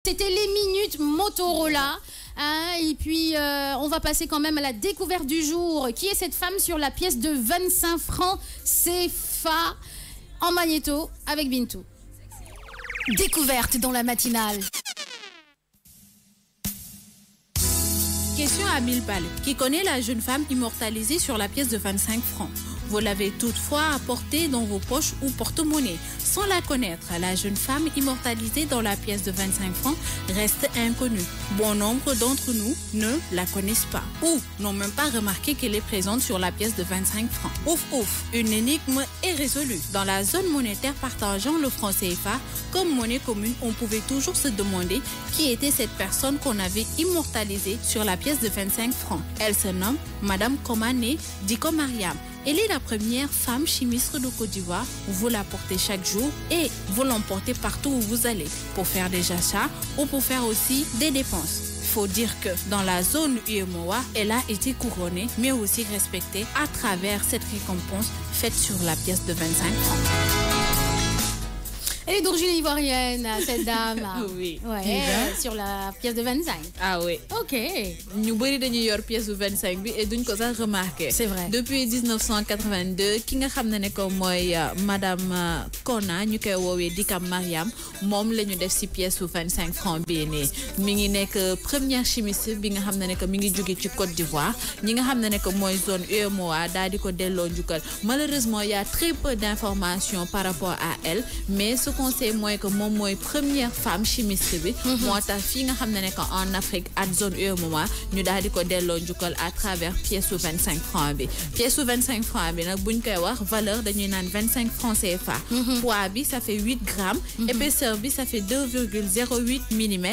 C'était les minutes Motorola. Hein, et puis, on va passer quand même à la découverte du jour. Qui est cette femme sur la pièce de 25 francs CFA en magnéto avec Bintou? Découverte dans la matinale. Question à 1000 balles. Qui connaît la jeune femme immortalisée sur la pièce de 25 francs? Vous l'avez toutefois apportée dans vos poches ou porte-monnaie. Sans la connaître, la jeune femme immortalisée dans la pièce de 25 francs reste inconnue. Bon nombre d'entre nous ne la connaissent pas ou n'ont même pas remarqué qu'elle est présente sur la pièce de 25 francs. Ouf, ouf, une énigme est résolue. Dans la zone monétaire partageant le franc CFA comme monnaie commune, on pouvait toujours se demander qui était cette personne qu'on avait immortalisée sur la pièce de 25 francs. Elle se nomme Madame Komane Diko Mariam. Elle est la première femme chimiste de Côte d'Ivoire. Vous la portez chaque jour et vous l'emportez partout où vous allez pour faire des achats ou pour faire aussi des dépenses. Il faut dire que dans la zone UEMOA, elle a été couronnée mais aussi respectée à travers cette récompense faite sur la pièce de 25 francs. Elle est d'origine ivoirienne, cette dame. Oui. Ouais, sur la pièce de 25. Ah oui. Ok. Nous avons une pièce de 25 et d'une chose à remarquer. C'est vrai. Depuis 1982, qui nga xamné né ko moy madame Kona ñu koy wowe Dika Mariam mom lañu def ci pièce de 25 francs bi né mi ngi nek première chimiste bi nga xamné né ko mi ngi joggé ci Côte d'Ivoire ñi nga xamné né ko moy zone UEMOA dal di ko dello njukal. Malheureusement, il y a très peu d'informations par rapport à elle, mais ce qu'on sait moi que mon moi première femme chimiste bi moi ta fi nga xamné né ko en Afrique ak zone UEMOA ñu dal di ko dello njukal à travers pièce de 25 francs bi. Pièce de 25 francs bi nak buñ koy wax valeur dañuy nane 25 francs CFA. Poids bi ça fait 8 grammes, épaisseur bi ça fait 2,08 mm.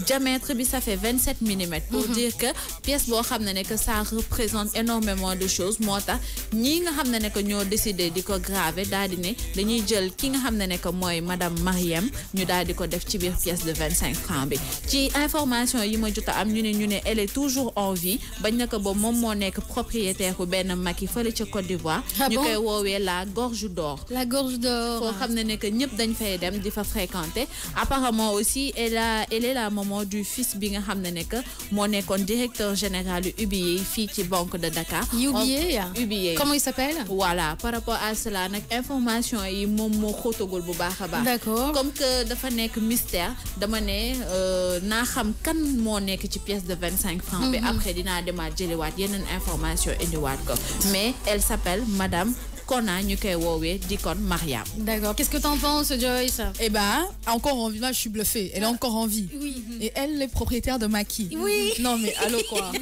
Diamètre bi ça fait 27 mm pour dire que pièce bo xamné que ça représente énormément de choses mota ñi nga xamné que ñoo décidé diko graver dal di né dañuy jël ki nga xamné que moy madame Mariam ñu dal di ko def ci biir pièce de 25 francs bi ci information yi ma jotta am ñu né elle est toujours en vie bañ naka bo mom mo nek propriétaire bu ben maki fele ci Côte d'Ivoire ñu koy wowe la gorge d'or. La gorge d'or. Fo xamné que ñëpp dañ fay dem di fa fréquenter. Apparemment aussi elle est la du fils bi nga xamné né que mo nekkoon directeur général du UBA fi ci banque de Dakar. UBA. Comment il s'appelle? Voilà, par rapport à cela nak information yi mom mo xotagul bu baaxa baax. D'accord. Comme que dafa nek mystère dama né na xam kan mo nek ci pièce de 25 francs bi après dina demaat jëliwaat yeneen information indiwaat ko. Mais elle s'appelle madame Kona ñu koy wowe Dikon Mariam. D'accord. Qu'est-ce que t'en penses, Joyce? Eh ben, encore en vie. Là, je suis bluffée. Elle est encore en vie. Oui. Et elle est propriétaire de Maki. Oui. Non, mais allô quoi?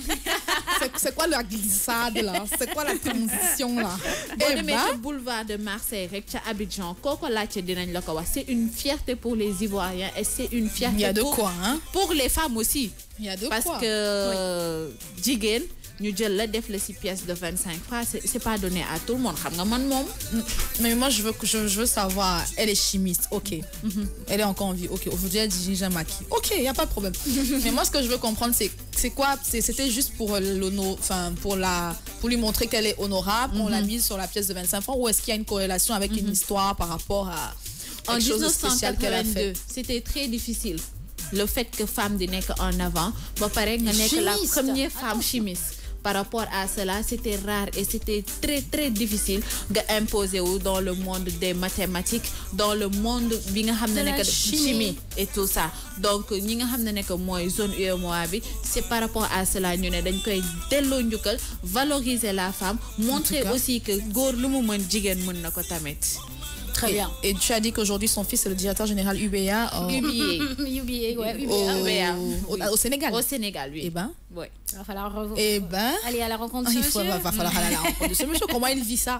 C'est quoi la glissade là? C'est quoi la transition là? Eh ben, le boulevard de Marseille, rek ca Abidjan, koko laccé dinañ la ko wax. C'est une fierté pour les Ivoiriens et c'est une fierté. Il y a de quoi, hein? Pour les femmes aussi. Il y a de quoi. Parce que Jigen ñu jël la def la ci pièce de 25 francs, c'est pas donné à tout le monde. Xam nga man mom. Mais moi je veux savoir, elle est chimiste, OK. Elle est encore en vie, OK. Aujourd'hui elle dirige un maquis. OK, il y a pas de problème. Mais moi ce que je veux comprendre c'est quoi? C'était juste pour pour lui montrer qu'elle est honorable, on l'a mise sur la pièce de 25 francs ou est-ce qu'il y a une corrélation avec une histoire par rapport à quelque chose de spécial qu'elle a fait? C'était très difficile. Le fait que femme di nek en avant, ba paré nga nek la première femme chimiste. Par rapport à cela, c'était rare et c'était très très difficile d'imposer dans le monde des mathématiques, dans le monde de la chimie et tout ça. Donc, ñi nga xamné nek moy zone UEMOA bi, c'est par rapport à cela ñu né dañ koy dello ñukal, valoriser la femme, montrer aussi que góor lu mu mën jigen mën nako tamit. Très bien. Et tu as dit qu'aujourd'hui son fils est le directeur général UBA. Au Sénégal. Au Sénégal, oui. Eh ben. Oui. Il va falloir aller à la rencontre de ce monsieur. Il va falloir aller à la rencontre de ce monsieur. Comment il vit ça?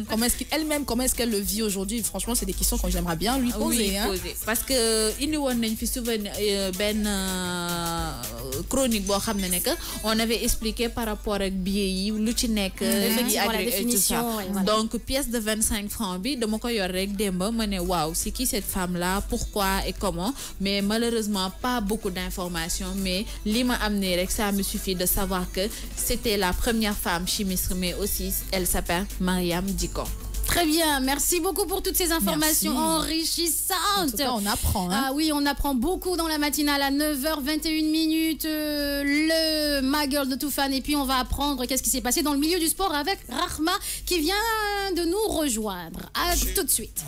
Comment est-ce qu'elle le vit aujourd'hui? Franchement, c'est des questions que j'aimerais bien lui poser. Oui, poser. Parce que il nous a fait souvent chronique on avait expliqué par rapport à billet lu ci nek la définition. Donc pièce de 25 francs bi dama ko yor rek demba mané waouh c'est qui cette femme là, pourquoi et comment, mais malheureusement pas beaucoup d'informations, mais li ma amené rek ça me suffit de savoir que c'était la première femme chimiste, mais aussi elle s'appelle Mariam Diko. Très bien, merci beaucoup pour toutes ces informations enrichissantes. En tout cas, on apprend. Hein? Ah oui, on apprend beaucoup dans la matinale à 9h21, le Ma Girl de Toufan. Et puis on va apprendre qu'est-ce qui s'est passé dans le milieu du sport avec Rahma qui vient de nous rejoindre. À tout de suite.